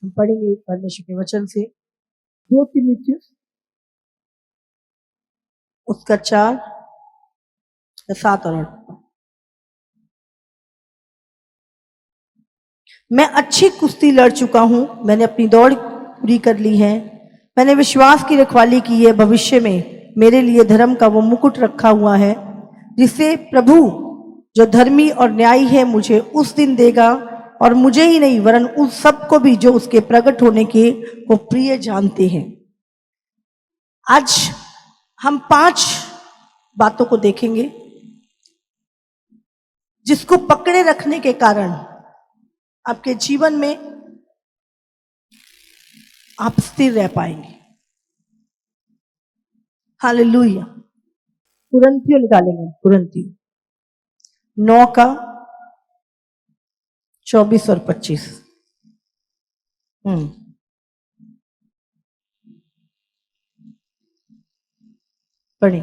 हम पढ़ेंगे परमेश्वर के वचन से 2 तीमुथियुस उसका 4, 7 और 8। मैं अच्छी कुश्ती लड़ चुका हूं, मैंने अपनी दौड़ पूरी कर ली है, मैंने विश्वास की रखवाली की है। भविष्य में मेरे लिए धर्म का वो मुकुट रखा हुआ है जिसे प्रभु जो धर्मी और न्यायी है मुझे उस दिन देगा, और मुझे ही नहीं वरन उन सबको भी जो उसके प्रकट होने के वो प्रिय जानते हैं। आज हम 5 बातों को देखेंगे जिसको पकड़े रखने के कारण आपके जीवन में आप स्थिर रह पाएंगे। हालेलुया। कुरिन्थियों निकालेंगे, कुरिन्थियों 9 का 24 और 25। पढ़े।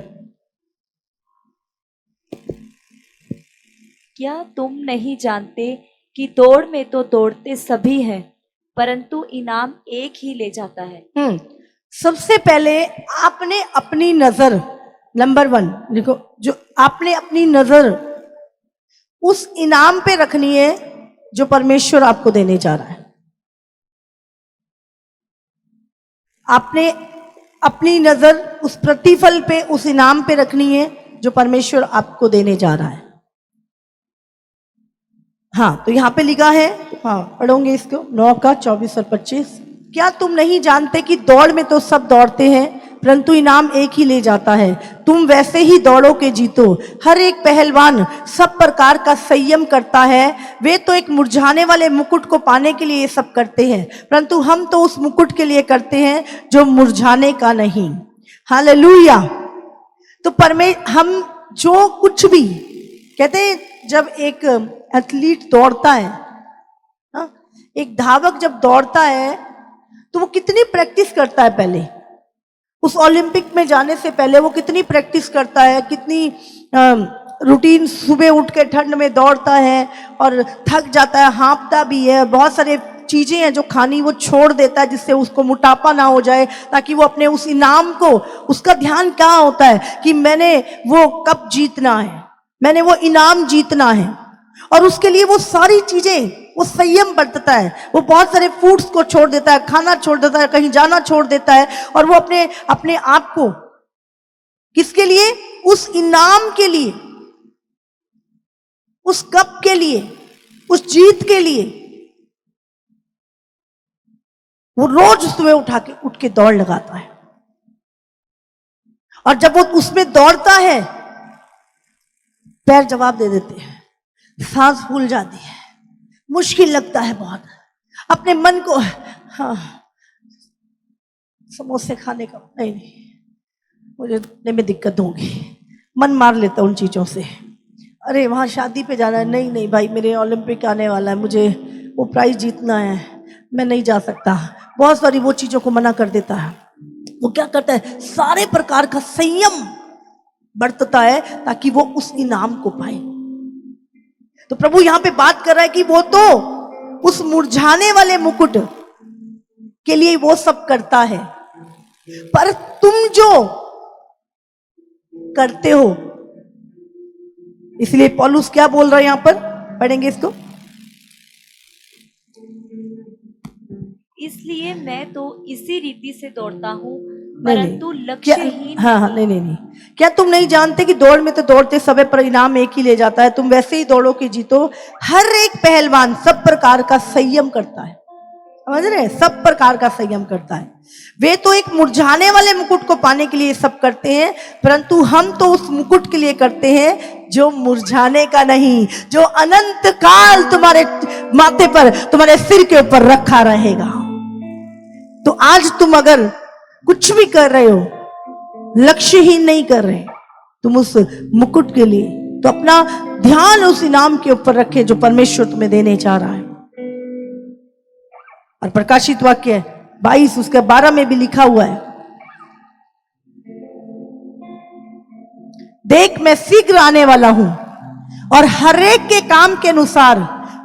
क्या तुम नहीं जानते कि दौड़ में तो दौड़ते सभी हैं, परंतु इनाम एक ही ले जाता है। सबसे पहले आपने अपनी नजर, नंबर 1 देखो, जो आपने अपनी नजर उस इनाम पे रखनी है जो परमेश्वर आपको देने जा रहा है। आपने अपनी नजर उस प्रतिफल पे, उस इनाम पे रखनी है जो परमेश्वर आपको देने जा रहा है। हाँ, तो यहां पे लिखा है, हाँ पढ़ोगे इसको 9 का 24 और 25। क्या तुम नहीं जानते कि दौड़ में तो सब दौड़ते हैं परंतु इनाम एक ही ले जाता है। तुम वैसे ही दौड़ो के जीतो। हर एक पहलवान सब प्रकार का संयम करता है। वे तो एक मुरझाने वाले मुकुट को पाने के लिए ये सब करते हैं, परंतु हम तो उस मुकुट के लिए करते हैं जो मुरझाने का नहीं। हालेलुया। तो हम जो कुछ भी कहते हैं, जब एक एथलीट दौड़ता है, एक धावक जब दौड़ता है तो वो कितनी प्रैक्टिस करता है पहले, उस ओलंपिक में जाने से पहले वो कितनी प्रैक्टिस करता है, कितनी रूटीन, सुबह उठ के ठंड में दौड़ता है और थक जाता है, हाँफता भी है, बहुत सारे चीजें हैं जो खानी वो छोड़ देता है जिससे उसको मोटापा ना हो जाए, ताकि वो अपने उस इनाम को, उसका ध्यान क्या होता है कि मैंने वो कप जीतना है, मैंने वो इनाम जीतना है। और उसके लिए वो सारी चीजें, वो संयम बरतता है, वो बहुत सारे फूड्स को छोड़ देता है, खाना छोड़ देता है, कहीं जाना छोड़ देता है, और वो अपने आप को किसके लिए, उस इनाम के लिए, उस कप के लिए, उस जीत के लिए वो रोज सुबह उठ के दौड़ लगाता है। और जब वो उसमें दौड़ता है, पैर जवाब दे देते हैं, सांस फूल जाती है, मुश्किल लगता है बहुत, अपने मन को, हाँ समोसे खाने का नहीं, मुझे खाने में दिक्कत होगी, मन मार लेता उन चीजों से। अरे वहां शादी पे जाना है, नहीं भाई मेरे ओलंपिक आने वाला है, मुझे वो प्राइज जीतना है, मैं नहीं जा सकता। बहुत सारी वो चीजों को मना कर देता है। वो क्या करता है, सारे प्रकार का संयम बरतता है ताकि वो उस इनाम को पाए। तो प्रभु यहां पे बात कर रहा है कि वो तो उस मुरझाने वाले मुकुट के लिए वो सब करता है, पर तुम जो करते हो, इसलिए पौलुस क्या बोल रहा है यहां पर, पढ़ेंगे इसको। इसलिए मैं तो इसी रीति से दौड़ता हूँ, परंतु लक्ष्यहीन नहीं। क्या तुम नहीं जानते कि दौड़ में तो दौड़ते समय पर इनाम एक ही ले जाता है। तुम वैसे ही दौड़ो कि जीतो। हर एक पहलवान सब प्रकार का संयम करता है, समझ रहे हैं, सब प्रकार का संयम करता है। वे तो एक मुरझाने वाले मुकुट को पाने के लिए सब करते हैं, परंतु हम तो उस मुकुट के लिए करते हैं जो मुरझाने का नहीं, जो अनंत काल तुम्हारे माथे पर, तुम्हारे सिर के ऊपर रखा रहेगा। तो आज तुम अगर कुछ भी कर रहे हो, लक्ष्यहीन नहीं कर रहे, तुम उस मुकुट के लिए, तो अपना ध्यान उस इनाम के ऊपर रखे जो परमेश्वर तुम्हें देने जा रहा है। और प्रकाशित वाक्य 22 उसके 12 में भी लिखा हुआ है, देख मैं शीघ्र आने वाला हूं और हर एक के काम के अनुसार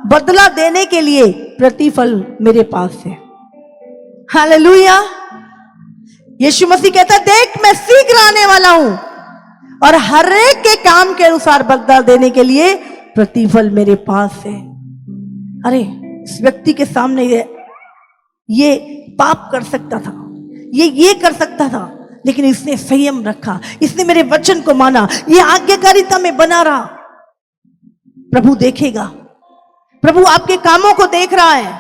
बदला देने के लिए प्रतिफल मेरे पास है। हालेलुया। यीशु मसीह कहता है, देख मैं शीघ्र आने वाला हूं और हर एक के काम के अनुसार बदला देने के लिए प्रतिफल मेरे पास है। अरे इस व्यक्ति के सामने ये पाप कर सकता था, ये कर सकता था, लेकिन इसने संयम रखा, इसने मेरे वचन को माना, ये आज्ञाकारिता में बना रहा। प्रभु देखेगा, प्रभु आपके कामों को देख रहा है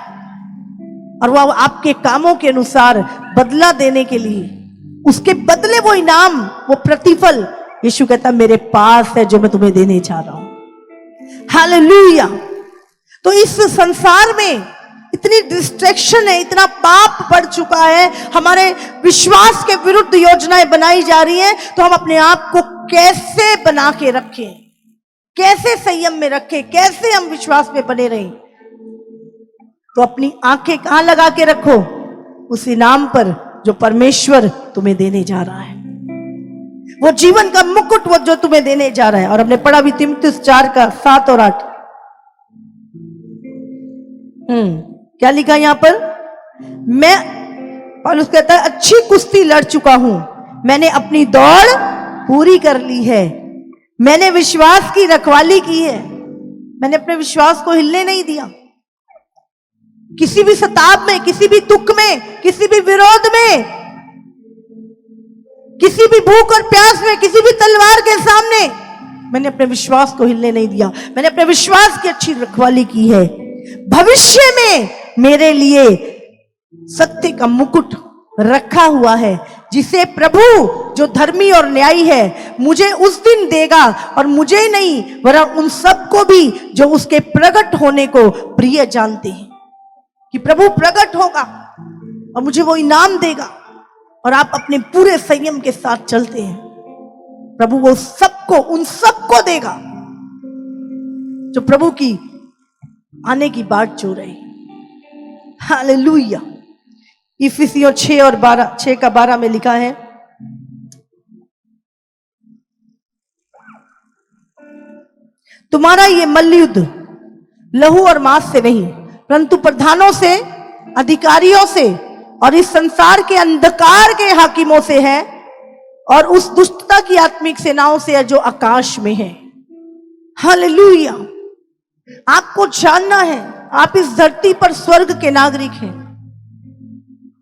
और वह आपके कामों के अनुसार बदला देने के लिए, उसके बदले वो इनाम, वो प्रतिफल यीशु कहता मेरे पास है जो मैं तुम्हें देने जा रहा हूं। हालेलुया। तो इस संसार में इतनी डिस्ट्रैक्शन है, इतना पाप बढ़ चुका है, हमारे विश्वास के विरुद्ध योजनाएं बनाई जा रही हैं, तो हम अपने आप को कैसे बना के रखें, कैसे संयम में रखें, कैसे हम विश्वास में बने रहें? तो अपनी आंखें कहां लगा के रखो? उस इनाम पर जो परमेश्वर तुम्हें देने जा रहा है, वो जीवन का मुकुट वो जो तुम्हें देने जा रहा है। और हमने पढ़ा भी तीमुथियुस 4 का 7 और 8। क्या लिखा यहां पर? मैं, पौलुस कहता है, अच्छी कुश्ती लड़ चुका हूं, मैंने अपनी दौड़ पूरी कर ली है, मैंने विश्वास की रखवाली की है, मैंने अपने विश्वास को हिलने नहीं दिया। किसी भी सताव में, किसी भी दुख में, किसी भी विरोध में, किसी भी भूख और प्यास में, किसी भी तलवार के सामने मैंने अपने विश्वास को हिलने नहीं दिया, मैंने अपने विश्वास की अच्छी रखवाली की है। भविष्य में मेरे लिए सत्य का मुकुट रखा हुआ है, जिसे प्रभु जो धर्मी और न्यायी है मुझे उस दिन देगा, और मुझे नहीं वरन उन सबको भी जो उसके प्रकट होने को प्रिय जानते हैं। कि प्रभु प्रकट होगा और मुझे वो इनाम देगा, और आप अपने पूरे संयम के साथ चलते हैं, प्रभु वो सबको, उन सबको देगा जो प्रभु की आने की बाट जो रहे। हालेलुया। इफिसियों 6 और 12, 6 का 12 में लिखा है, तुम्हारा ये मल्लयुद्ध लहू और मांस से नहीं, परंतु प्रधानों से, अधिकारियों से और इस संसार के अंधकार के हाकिमों से है, और उस दुष्टता की आत्मिक सेनाओं से है जो आकाश में है। हालेलुया। आपको जानना है, आप इस धरती पर स्वर्ग के नागरिक हैं,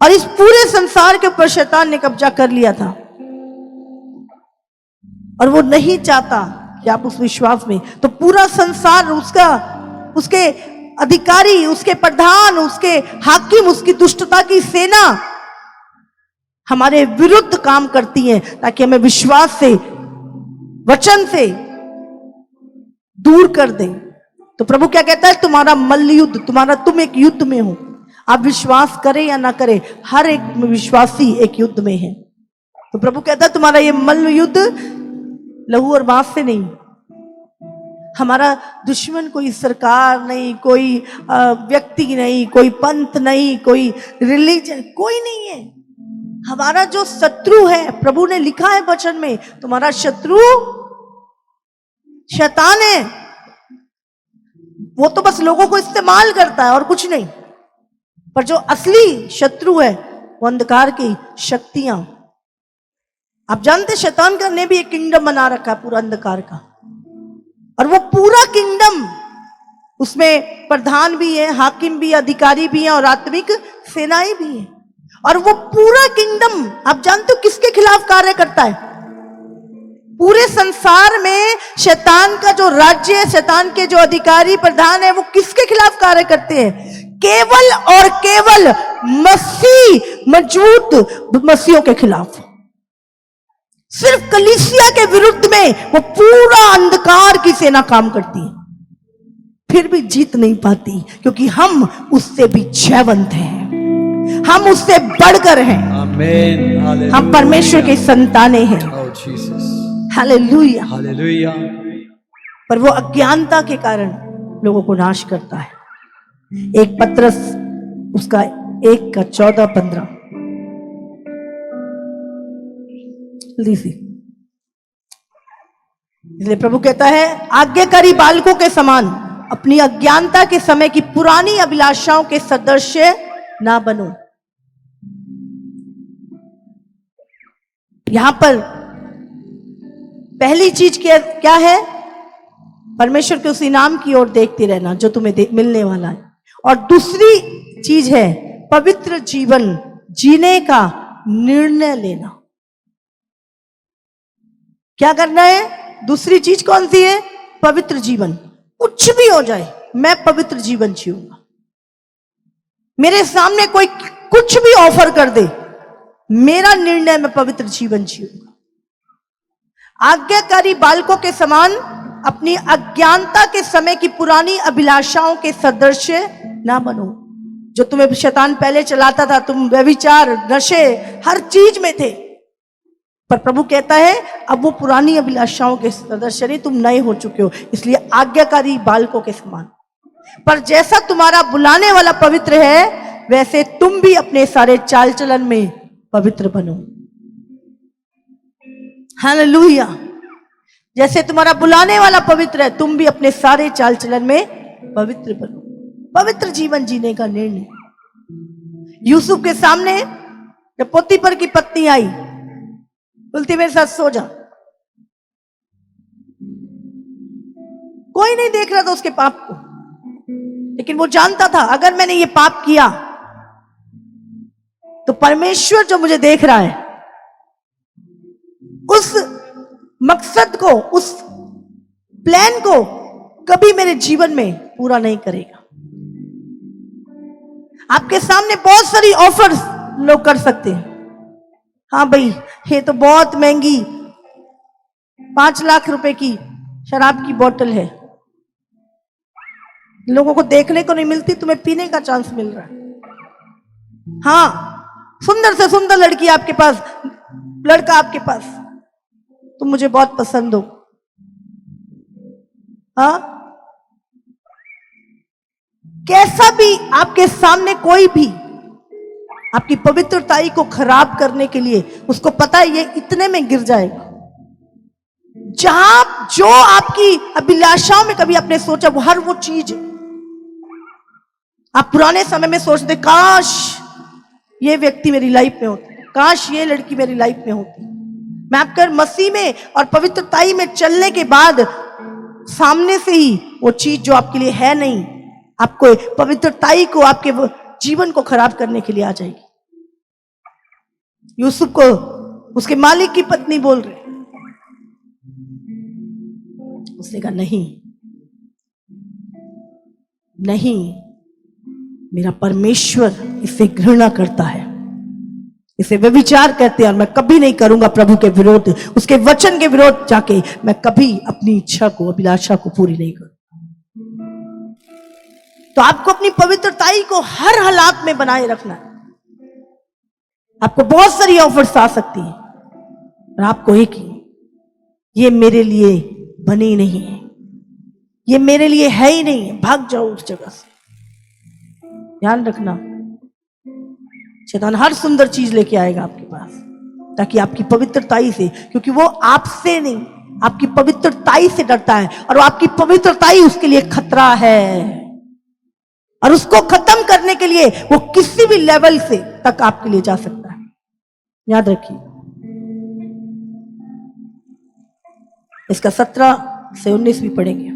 और इस पूरे संसार के ऊपर शैतान ने कब्जा कर लिया था, और वो नहीं चाहता कि आप उस विश्वास में, तो पूरा संसार उसका, उसके अधिकारी, उसके प्रधान, उसके हाकिम, उसकी दुष्टता की सेना हमारे विरुद्ध काम करती है, ताकि हमें विश्वास से, वचन से दूर कर दें। तो प्रभु क्या कहता है? तुम्हारा मल्लयुद्ध, तुम एक युद्ध में हो। आप विश्वास करें या ना करें, हर एक विश्वासी एक युद्ध में है। तो प्रभु कहता है तुम्हारा ये मल्लयुद्ध लहू और मांस से नहीं। हमारा दुश्मन कोई सरकार नहीं, कोई व्यक्ति नहीं, कोई पंथ नहीं, कोई रिलीजन, कोई नहीं है। हमारा जो शत्रु है, प्रभु ने लिखा है वचन में, तुम्हारा शत्रु शैतान है। वो तो बस लोगों को इस्तेमाल करता है और कुछ नहीं, पर जो असली शत्रु है वो अंधकार की शक्तियां। आप जानते शैतान का ने भी एक किंगडम बना रखा है पूरा अंधकार का, और वो पूरा किंगडम, उसमें प्रधान भी है, हाकिम भी, अधिकारी भी हैं और आत्मिक सेनाएं भी हैं। और वो पूरा किंगडम आप जानते हो किसके खिलाफ कार्य करता है? पूरे संसार में शैतान का जो राज्य है, शैतान के जो अधिकारी प्रधान है, वो किसके खिलाफ कार्य करते हैं? केवल और केवल मसीह, मजबूत मसीहों के खिलाफ। सिर्फ कलीसिया के विरुद्ध में वो पूरा अंधकार की सेना काम करती है, फिर भी जीत नहीं पाती, क्योंकि हम उससे भी जयवंत हैं, हम उससे बढ़कर हैं। आमीन। हम परमेश्वर के संतानें हैं। हालेलुया। हालेलुया। पर वो अज्ञानता के कारण लोगों को नाश करता है। एक पत्रस उसका 1 का 14-15 इसलिए प्रभु कहता है, आज्ञाकारी बालकों के समान अपनी अज्ञानता के समय की पुरानी अभिलाषाओं के सदृश ना बनो। यहां पर पहली चीज क्या है? परमेश्वर के उस इनाम की ओर देखते रहना जो तुम्हें मिलने वाला है। और दूसरी चीज है पवित्र जीवन जीने का निर्णय लेना। क्या करना है? दूसरी चीज कौन सी है? पवित्र जीवन। कुछ भी हो जाए मैं पवित्र जीवन जीऊंगा। मेरे सामने कोई कुछ भी ऑफर कर दे, मेरा निर्णय मैं पवित्र जीवन जीऊंगा। आज्ञाकारी बालकों के समान अपनी अज्ञानता के समय की पुरानी अभिलाषाओं के सदृश ना बनो। जो तुम्हें शैतान पहले चलाता था, तुम व्यभिचार, नशे, हर चीज में थे, पर प्रभु कहता है अब वो पुरानी अभिलाषाओं के सदृश नहीं, तुम नए हो चुके हो, इसलिए आज्ञाकारी बालकों के समान। पर जैसा तुम्हारा बुलाने वाला पवित्र है, वैसे तुम भी अपने सारे चाल चलन में पवित्र बनो। हालेलुया। जैसे तुम्हारा बुलाने वाला पवित्र है, तुम भी अपने सारे चाल चलन में पवित्र बनो। पवित्र जीवन जीने का निर्णय। यूसुफ के सामने जब पोतीफर की पत्नी आई, बोलती मेरे साथ सो जा। कोई नहीं देख रहा था उसके पाप को, लेकिन वो जानता था अगर मैंने ये पाप किया तो परमेश्वर जो मुझे देख रहा है उस मकसद को, उस प्लान को कभी मेरे जीवन में पूरा नहीं करेगा। आपके सामने बहुत सारी ऑफर्स लोग कर सकते हैं। हाँ भाई, ये तो बहुत महंगी 5 लाख रुपए की शराब की बोतल है, लोगों को देखने को नहीं मिलती, तुम्हें पीने का चांस मिल रहा है। हाँ, सुंदर से सुंदर लड़की आपके पास, लड़का आपके पास, तुम मुझे बहुत पसंद हो। हाँ, कैसा भी आपके सामने कोई भी आपकी पवित्रताई को खराब करने के लिए, उसको पता है ये इतने में गिर जाएगा। जहां जो आपकी अभिलाषाओं में कभी आपने सोचा, वो हर वो चीज आप पुराने समय में सोचते, काश ये व्यक्ति मेरी लाइफ में होता, काश ये लड़की मेरी लाइफ में होती। मैं आपके मसीह में और पवित्रताई में चलने के बाद सामने से ही वो चीज जो आपके लिए है नहीं, आपको पवित्रताई को, आपके जीवन को खराब करने के लिए आ जाएगी। यूसुफ को उसके मालिक की पत्नी बोल रही, उसने कहा नहीं नहीं, मेरा परमेश्वर इसे घृणा करता है, इसे व्यभिचार कहते हैं, और मैं कभी नहीं करूंगा प्रभु के विरोध, उसके वचन के विरोध जाके मैं कभी अपनी इच्छा को, अभिलाषा को पूरी नहीं करूंगा। तो आपको अपनी पवित्रताई को हर हालात में बनाए रखना है। आपको बहुत सारी ऑफर्स आ सकती है, और आपको एक ही, ये मेरे लिए बनी नहीं है, ये मेरे लिए है ही नहीं है, भाग जाओ उस जगह से। ध्यान रखना, शैतान हर सुंदर चीज लेके आएगा आपके पास, ताकि आपकी पवित्रताई से, क्योंकि वो आपसे नहीं, आपकी पवित्रताई से डरता है, और आपकी पवित्रताई उसके लिए खतरा है, और उसको खत्म करने के लिए वो किसी भी लेवल से तक आपके लिए जा सकता है। याद रखिए। इसका 17 से 19 भी पढ़ेंगे।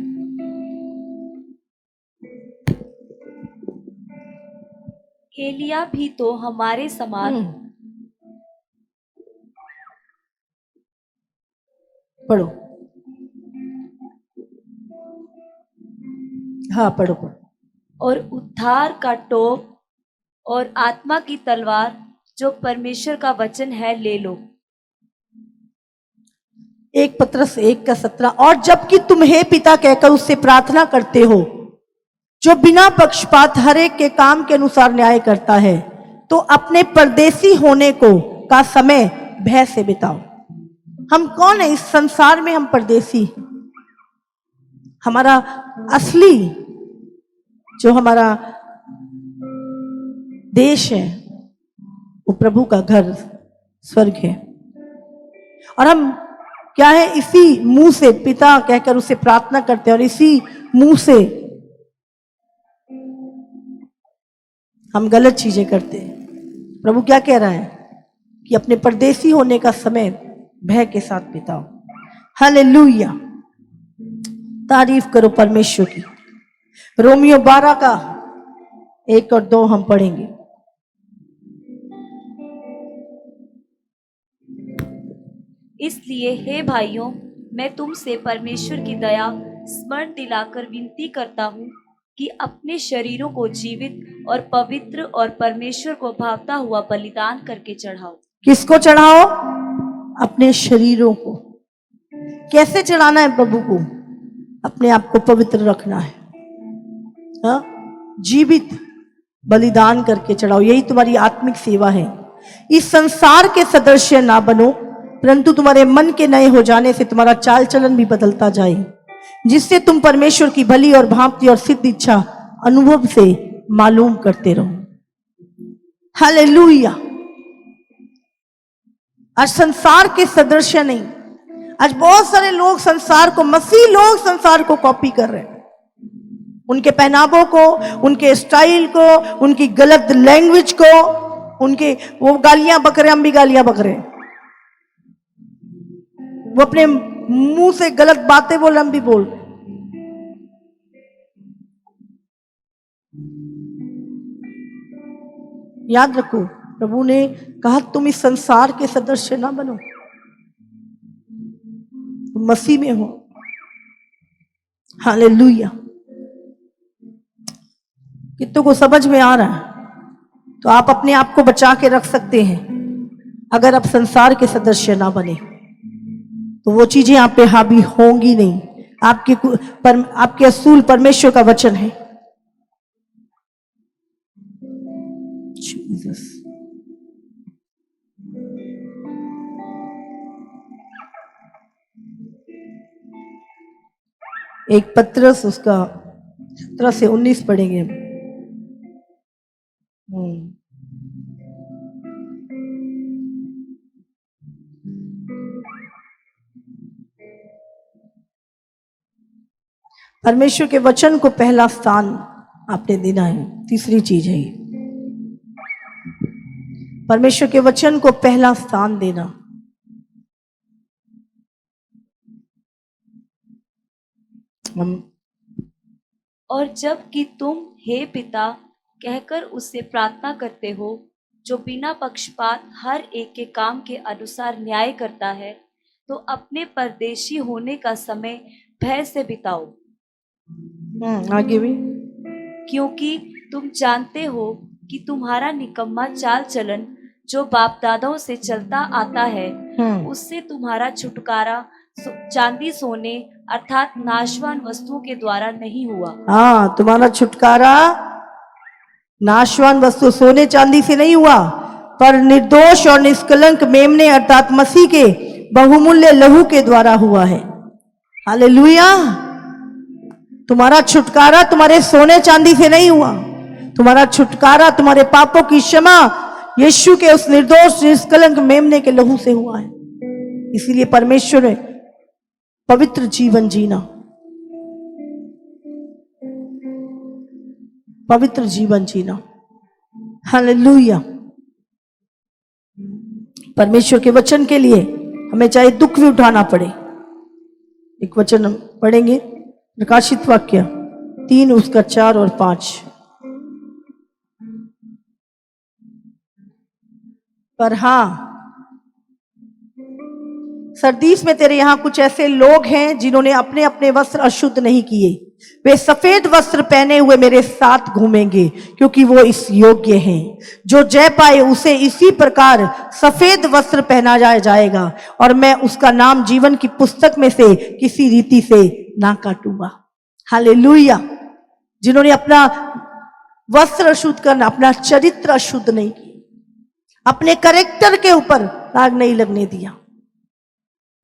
एलिया भी तो हमारे समान पढ़ो। हाँ पढ़ो पढ़ो। और उद्धार का टोप और आत्मा की तलवार जो परमेश्वर का वचन है ले लो। 1 पत्रस 1:17। और जबकि तुम हे पिता कहकर उससे प्रार्थना करते हो, जो बिना पक्षपात हर एक के काम के अनुसार न्याय करता है, तो अपने परदेसी होने को का समय भय से बिताओ। हम कौन है इस संसार में? हम परदेसी। हमारा असली जो हमारा देश है वो प्रभु का घर स्वर्ग है, और हम क्या है, इसी मुंह से पिता कहकर उसे प्रार्थना करते हैं, और इसी मुंह से हम गलत चीजें करते हैं। प्रभु क्या कह रहा है कि अपने परदेसी होने का समय भय के साथ बिताओ। हालेलुया, तारीफ करो परमेश्वर की। रोमियो 12 का 1 और 2 हम पढ़ेंगे। इसलिए हे भाइयों, मैं तुमसे परमेश्वर की दया स्मरण दिलाकर विनती करता हूँ कि अपने शरीरों को जीवित और पवित्र और परमेश्वर को भावता हुआ बलिदान करके चढ़ाओ। किसको चढ़ाओ? अपने शरीरों को। कैसे चढ़ाना है प्रभु को? अपने आप को पवित्र रखना है, हाँ? जीवित बलिदान करके चढ़ाओ। यही तुम्हारी आत्मिक सेवा है। इस संसार के सदृश ना बनो, परंतु तुम्हारे मन के नए हो जाने से तुम्हारा चाल चलन भी बदलता जाए, जिससे तुम परमेश्वर की भली और भांति और सिद्ध इच्छा अनुभव से मालूम करते रहो। हालेलुया। आज संसार के सदृश नहीं। आज बहुत सारे लोग संसार को, मसीह लोग संसार को कॉपी कर रहे हैं। उनके पहनावों को, उनके स्टाइल को, उनकी गलत लैंग्वेज को, उनके वो गालियां बक रहे, हम भी गालियां बक रहे हैं। वो अपने मुंह से गलत बातें बोल, हम भी बोल। याद रखो, प्रभु ने कहा तुम इस संसार के सदस्य ना बनो, तुम मसीह में हो। हालेलुया। कितनों को समझ में आ रहा है? तो आप अपने आप को बचा के रख सकते हैं। अगर आप संसार के सदस्य ना बने तो वो चीजें आप पे हावी होंगी नहीं। आपके असूल परमेश्वर का वचन है। जीसस। एक पत्रस उसका 17 से 19 पढ़ेंगे। परमेश्वर के वचन को पहला स्थान आपने देना है। तीसरी चीज है ये, परमेश्वर के वचन को पहला स्थान देना। और जब कि तुम हे पिता कहकर उससे प्रार्थना करते हो, जो बिना पक्षपात हर एक के काम के अनुसार न्याय करता है, तो अपने परदेशी होने का समय भय से बिताओ। आगे भी। क्योंकि तुम जानते हो कि तुम्हारा निकम्मा चाल चलन जो बाप दादाओं से चलता आता है, उससे तुम्हारा छुटकारा चांदी सोने अर्थात नाशवान वस्तुओं के द्वारा नहीं हुआ। हाँ, तुम्हारा छुटकारा नाशवान वस्तु सोने चांदी से नहीं हुआ, पर निर्दोष और निष्कलंक मेमने अर्थात मसीह के बहुमूल्य लहू के द्वारा हुआ है। हालेलुया। तुम्हारा छुटकारा तुम्हारे सोने चांदी से नहीं हुआ। तुम्हारा छुटकारा तुम्हारे पापों की क्षमा यीशु के उस निर्दोष निष्कलंक मेमने के लहू से हुआ है। इसीलिए परमेश्वर ने पवित्र जीवन जीना, पवित्र जीवन जीना। हालेलुया। परमेश्वर के वचन के लिए हमें चाहे दुख भी उठाना पड़े। एक वचन हम पढ़ेंगे, प्रकाशित वाक्य 3 उसका 4 और 5। पर हाँ, सरदीस में तेरे यहां कुछ ऐसे लोग हैं जिन्होंने अपने अपने वस्त्र अशुद्ध नहीं किए। वे सफेद वस्त्र पहने हुए मेरे साथ घूमेंगे, क्योंकि वो इस योग्य हैं। जो जय पाए उसे इसी प्रकार सफेद वस्त्र पहना जाएगा, और मैं उसका नाम जीवन की पुस्तक में से किसी रीति से ना काटूंगा। हालेलुया। जिन्होंने अपना वस्त्र अशुद्ध करना, अपना चरित्र अशुद्ध नहीं किया, अपने कैरेक्टर के ऊपर दाग नहीं लगने दिया,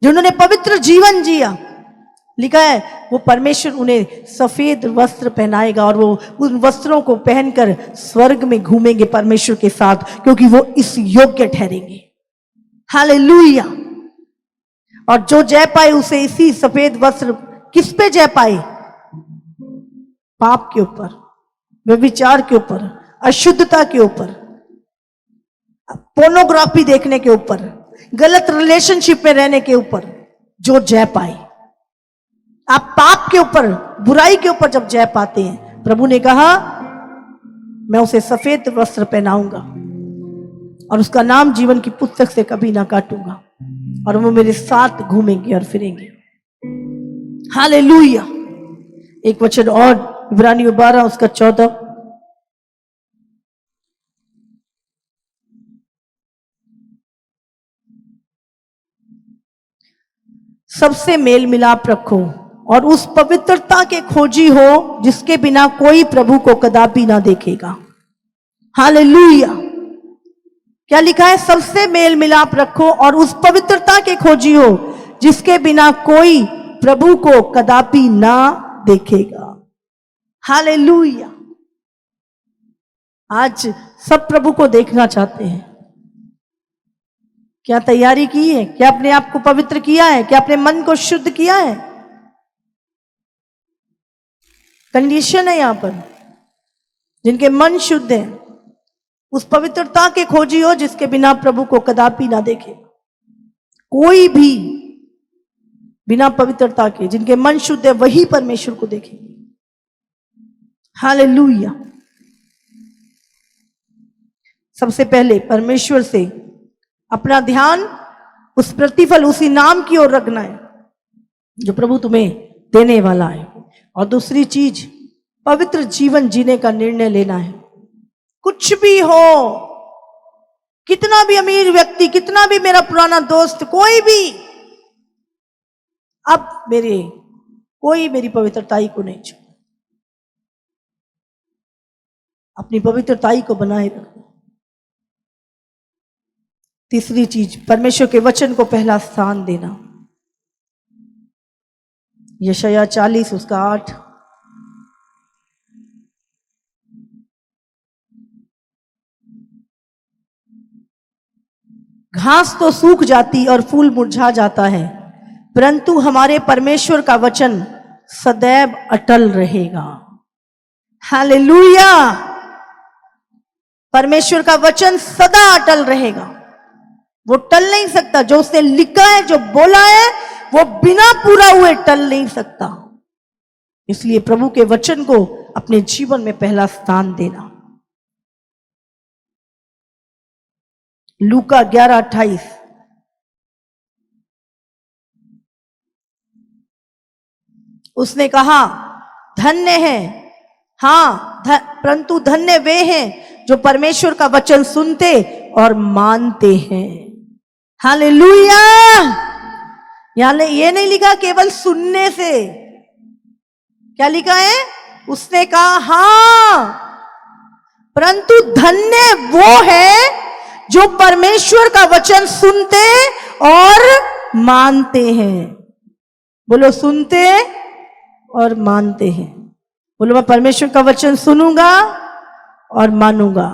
जिन्होंने पवित्र जीवन जिया, लिखा है वो परमेश्वर उन्हें सफेद वस्त्र पहनाएगा और वो उन वस्त्रों को पहनकर स्वर्ग में घूमेंगे परमेश्वर के साथ, क्योंकि वो इस योग्य ठहरेंगे। हालेलुया। और जो जय पाए उसे इसी सफेद वस्त्र, किस पे जय पाए? पाप के ऊपर, व्यभिचार के ऊपर, अशुद्धता के ऊपर, पोर्नोग्राफी देखने के ऊपर, गलत रिलेशनशिप में रहने के ऊपर जो जय पाए। आप पाप के ऊपर, बुराई के ऊपर जब जय पाते हैं, प्रभु ने कहा मैं उसे सफेद वस्त्र पहनाऊंगा और उसका नाम जीवन की पुस्तक से कभी ना काटूंगा और वो मेरे साथ घूमेंगे और फिरेंगे। हालेलुया। एक वचन और, इब्रानियों 12 उसका 14। सबसे मेल मिलाप रखो और उस पवित्रता के खोजी हो जिसके बिना कोई प्रभु को कदापि ना देखेगा। हालेलुया। क्या लिखा है? सबसे मेल मिलाप रखो और उस पवित्रता के खोजी हो जिसके बिना कोई प्रभु को कदापि ना देखेगा। हालेलुया। आज सब प्रभु को देखना चाहते हैं। क्या तैयारी की है? क्या अपने आप को पवित्र किया है? क्या अपने मन को शुद्ध किया है? कंडीशन है यहां पर, जिनके मन शुद्ध है, उस पवित्रता के खोजी हो जिसके बिना प्रभु को कदापि ना देखे। कोई भी बिना पवित्रता के, जिनके मन शुद्ध है, वही परमेश्वर को देखेंगे। हालेलुया। सबसे पहले परमेश्वर से अपना ध्यान, उस प्रतिफल, उसी नाम की ओर रखना है जो प्रभु तुम्हें देने वाला है। और दूसरी चीज, पवित्र जीवन जीने का निर्णय लेना है। कुछ भी हो, कितना भी अमीर व्यक्ति, कितना भी मेरा पुराना दोस्त, कोई भी अब कोई मेरी पवित्रताई को नहीं छू, अपनी पवित्रताई को बनाए रखो। तीसरी चीज, परमेश्वर के वचन को पहला स्थान देना। यशायाह 40 उसका 8। घास तो सूख जाती और फूल मुरझा जाता है, परंतु हमारे परमेश्वर का वचन सदैव अटल रहेगा। हालेलुया। परमेश्वर का वचन सदा अटल रहेगा, वो टल नहीं सकता। जो उसने लिखा है, जो बोला है, वो बिना पूरा हुए टल नहीं सकता। इसलिए प्रभु के वचन को अपने जीवन में पहला स्थान देना। लूका 11:28। उसने कहा धन्य है, परंतु धन्य वे हैं जो परमेश्वर का वचन सुनते और मानते हैं। हालेलुया। यहां ये नहीं लिखा केवल सुनने से। क्या लिखा है? उसने कहा हां, परंतु धन्य वो है जो परमेश्वर का वचन सुनते और मानते हैं। बोलो, सुनते और मानते हैं। बोलो, मैं परमेश्वर का वचन सुनूंगा और मानूंगा।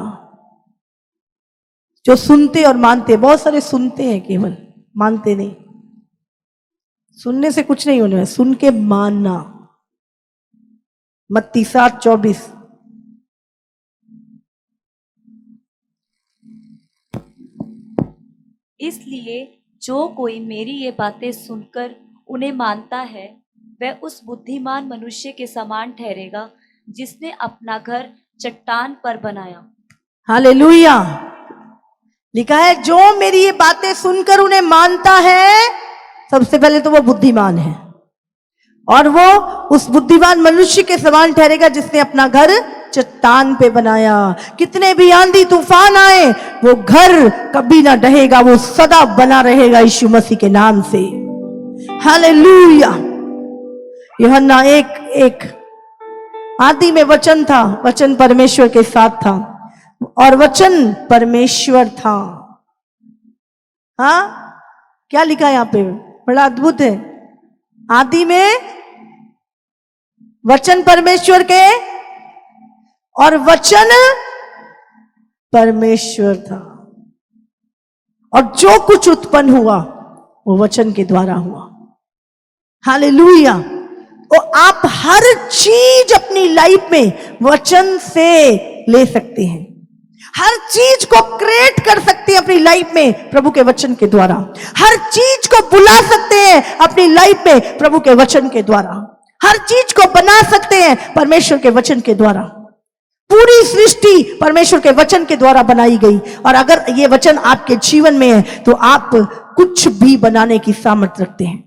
जो सुनते और मानते, बहुत सारे सुनते हैं केवल, मानते नहीं। सुनने से कुछ नहीं होने वाला, सुन के मानना। मत्ती 7:24। इसलिए जो कोई मेरी ये बातें सुनकर उन्हें मानता है, वह उस बुद्धिमान मनुष्य के समान ठहरेगा जिसने अपना घर चट्टान पर बनाया। हालेलुया। लिखा है जो मेरी ये बातें सुनकर उन्हें मानता है, सबसे पहले तो वो बुद्धिमान है, और वो उस बुद्धिमान मनुष्य के समान ठहरेगा जिसने अपना घर चट्टान पे बनाया। कितने भी आंधी तूफान आए, वो घर कभी ना ढहेगा, वो सदा बना रहेगा यीशु मसीह के नाम से। हालेलुया। यूहन्ना 1:1। आदि में वचन था, वचन परमेश्वर के साथ था और वचन परमेश्वर था। हाँ, क्या लिखा है यहां पे? बड़ा अद्भुत है। आदि में वचन परमेश्वर के और वचन परमेश्वर था, और जो कुछ उत्पन्न हुआ वो वचन के द्वारा हुआ। हालेलुया। तो आप हर चीज अपनी लाइफ में वचन से ले सकते हैं। हर चीज को क्रिएट कर सकते हैं अपनी लाइफ में प्रभु के वचन के द्वारा। हर चीज को बुला सकते हैं अपनी लाइफ में प्रभु के वचन के द्वारा। हर चीज को बना सकते हैं परमेश्वर के वचन के द्वारा। पूरी सृष्टि परमेश्वर के वचन के द्वारा बनाई गई, और अगर ये वचन आपके जीवन में है तो आप कुछ भी बनाने की सामर्थ्य रखते हैं।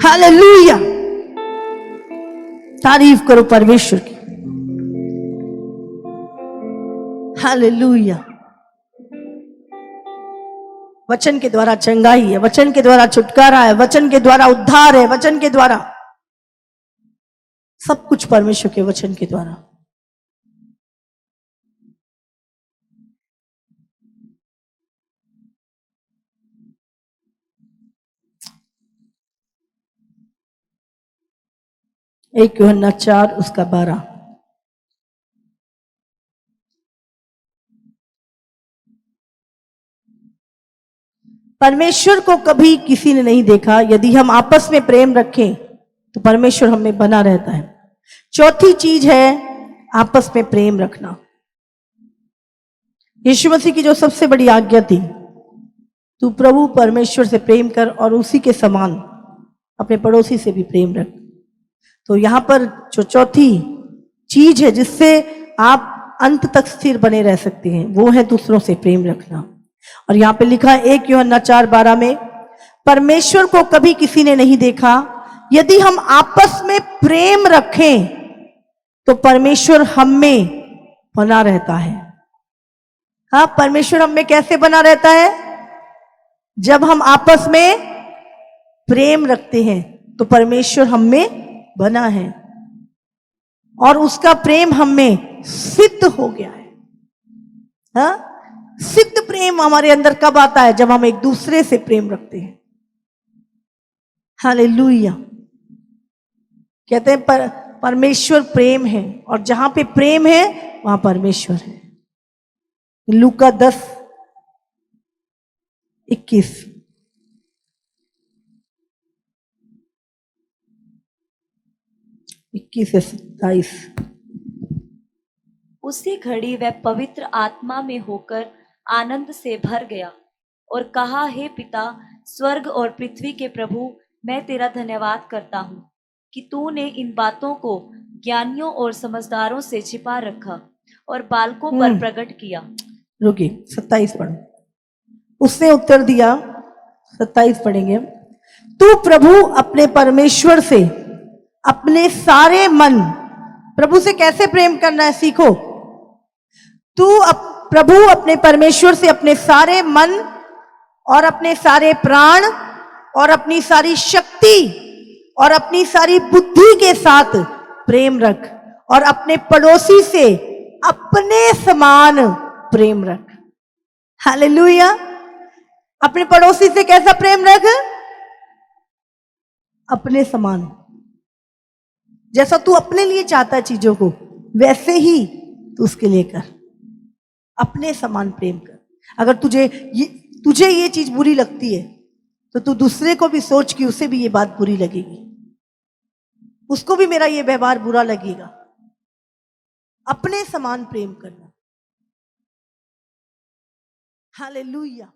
हालेलुया, तारीफ करो परमेश्वर की। हालेलुया। वचन के द्वारा चंगाई है, वचन के द्वारा छुटकारा है, वचन के द्वारा उद्धार है, वचन के द्वारा सब कुछ परमेश्वर के वचन के द्वारा। एक यूहन्ना 4 उसका 12। परमेश्वर को कभी किसी ने नहीं देखा, यदि हम आपस में प्रेम रखें तो परमेश्वर हम में बना रहता है। चौथी चीज है आपस में प्रेम रखना। यीशु मसीह की जो सबसे बड़ी आज्ञा थी, तू प्रभु परमेश्वर से प्रेम कर और उसी के समान अपने पड़ोसी से भी प्रेम रख। तो यहां पर जो चौथी चीज है जिससे आप अंत तक स्थिर बने रह सकते हैं, वो है दूसरों से प्रेम रखना। और यहां पे लिखा है 1 यूहन्ना 4:12 में, परमेश्वर को कभी किसी ने नहीं देखा, यदि हम आपस में प्रेम रखें तो परमेश्वर हम में बना रहता है। हाँ, परमेश्वर हम में कैसे बना रहता है? जब हम आपस में प्रेम रखते हैं तो परमेश्वर हम में बना है और उसका प्रेम हम में सिद्ध हो गया है। हाँ, सिद्ध प्रेम हमारे अंदर कब आता है? जब हम एक दूसरे से प्रेम रखते हैं। हालेलुया। कहते हैं परमेश्वर प्रेम है, और जहां पे प्रेम है वहां परमेश्वर है। लूका 10:21। इक्कीस से 27। उसी घड़ी वह पवित्र आत्मा में होकर आनंद से भर गया और कहा, हे पिता, स्वर्ग और पृथ्वी के प्रभु, मैं तेरा धन्यवाद करता हूँ कि तूने इन बातों को ज्ञानियों और समझदारों से छिपा रखा और बालकों पर प्रकट किया। रुकिए, 27 पढ़ो। उसने उत्तर दिया, 27 पढ़ेंगे। तू प्रभु अपने परमेश्वर से अपने सारे मन, प्रभु से कैसे प्रेम करना है सीखो। तू प्रभु अपने परमेश्वर से अपने सारे मन और अपने सारे प्राण और अपनी सारी शक्ति और अपनी सारी बुद्धि के साथ प्रेम रख, और अपने पड़ोसी से अपने समान प्रेम रख। हालेलुया। अपने पड़ोसी से कैसा प्रेम रख? अपने समान। जैसा तू अपने लिए चाहता है चीजों को, वैसे ही तू उसके लिए कर। अपने समान प्रेम कर। अगर तुझे ये चीज बुरी लगती है तो तू दूसरे को भी सोच कि उसे भी ये बात बुरी लगेगी, उसको भी मेरा ये व्यवहार बुरा लगेगा। अपने समान प्रेम करना। हालेलुया।